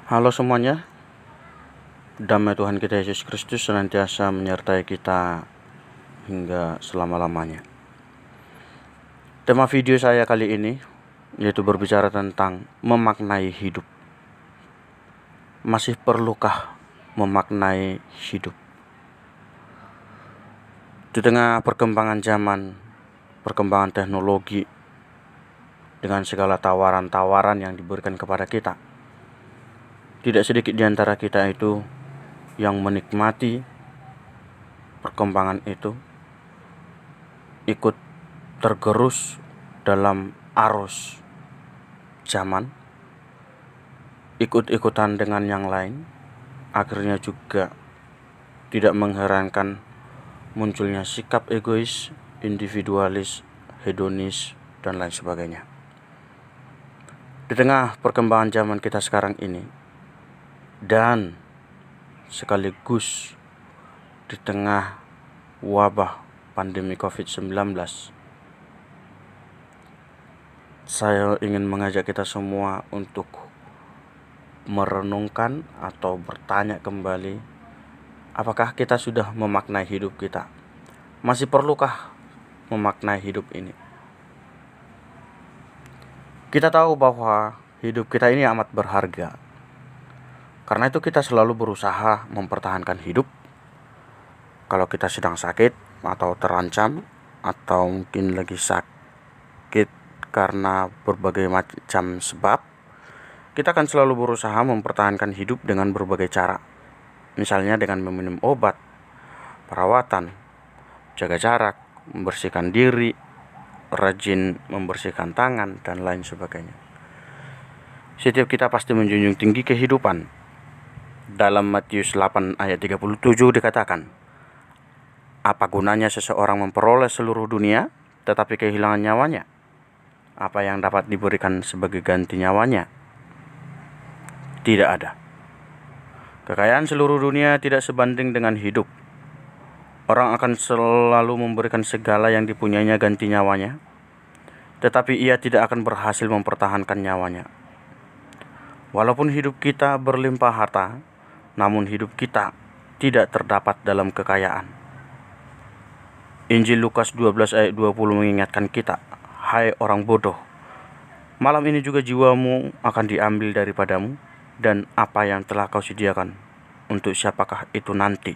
Halo semuanya, damai Tuhan kita Yesus Kristus senantiasa menyertai kita hingga selama-lamanya. Tema video saya kali ini yaitu berbicara tentang memaknai hidup. Masih perlukah memaknai hidup? Di tengah perkembangan zaman, perkembangan teknologi, dengan segala tawaran-tawaran yang diberikan kepada kita, tidak sedikit di antara kita itu yang menikmati perkembangan itu, ikut tergerus dalam arus zaman, ikut-ikutan dengan yang lain, akhirnya juga tidak mengherankan munculnya sikap egois, individualis, hedonis, dan lain sebagainya. Di tengah perkembangan zaman kita sekarang ini, dan sekaligus di tengah wabah pandemi COVID-19, saya ingin mengajak kita semua untuk merenungkan atau bertanya kembali, apakah kita sudah memaknai hidup kita? Masih perlukah memaknai hidup ini? Kita tahu bahwa hidup kita ini amat berharga. Karena itu kita selalu berusaha mempertahankan hidup. Kalau kita sedang sakit atau terancam, atau mungkin lagi sakit karena berbagai macam sebab, kita akan selalu berusaha mempertahankan hidup dengan berbagai cara. Misalnya dengan meminum obat, perawatan, jaga jarak, membersihkan diri, rajin membersihkan tangan, dan lain sebagainya. Setiap kita pasti menjunjung tinggi kehidupan. Dalam Matius 8 ayat 37 dikatakan, apa gunanya seseorang memperoleh seluruh dunia tetapi kehilangan nyawanya? Apa yang dapat diberikan sebagai ganti nyawanya? Tidak ada. Kekayaan seluruh dunia tidak sebanding dengan hidup. Orang akan selalu memberikan segala yang dipunyainya ganti nyawanya, tetapi ia tidak akan berhasil mempertahankan nyawanya. Walaupun hidup kita berlimpah harta, namun hidup kita tidak terdapat dalam kekayaan. Injil Lukas 12 ayat 20 mengingatkan kita, hai orang bodoh, malam ini juga jiwamu akan diambil daripadamu, dan apa yang telah kau sediakan, untuk siapakah itu nanti?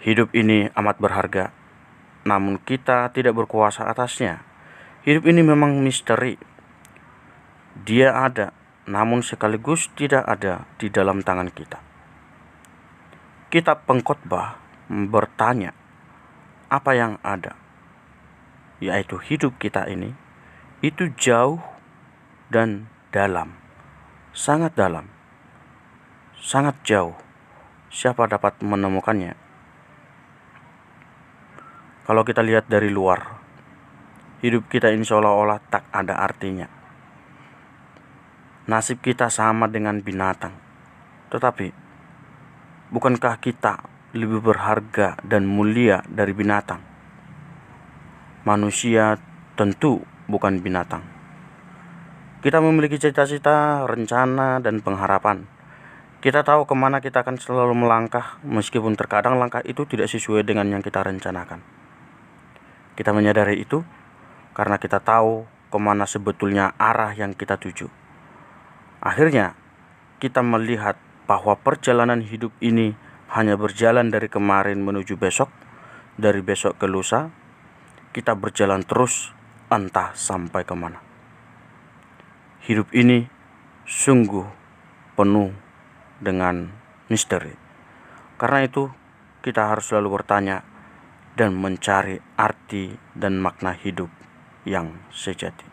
Hidup ini amat berharga, namun kita tidak berkuasa atasnya. Hidup ini memang misteri. Dia ada, namun sekaligus tidak ada di dalam tangan kita. Kitab Pengkhotbah bertanya, apa yang ada? Yaitu hidup kita ini, itu jauh dan dalam, sangat dalam, sangat jauh. Siapa dapat menemukannya? Kalau kita lihat dari luar, hidup kita ini seolah-olah tak ada artinya. Nasib kita sama dengan binatang. Tetapi, bukankah kita lebih berharga dan mulia dari binatang? Manusia tentu bukan binatang. Kita memiliki cita-cita, rencana, dan pengharapan. Kita tahu kemana kita akan selalu melangkah, meskipun terkadang langkah itu tidak sesuai dengan yang kita rencanakan. Kita menyadari itu karena kita tahu kemana sebetulnya arah yang kita tuju. Akhirnya, kita melihat bahwa perjalanan hidup ini hanya berjalan dari kemarin menuju besok, dari besok ke lusa. Kita berjalan terus, entah sampai kemana. Hidup ini sungguh penuh dengan misteri. Karena itu, kita harus selalu bertanya dan mencari arti dan makna hidup yang sejati.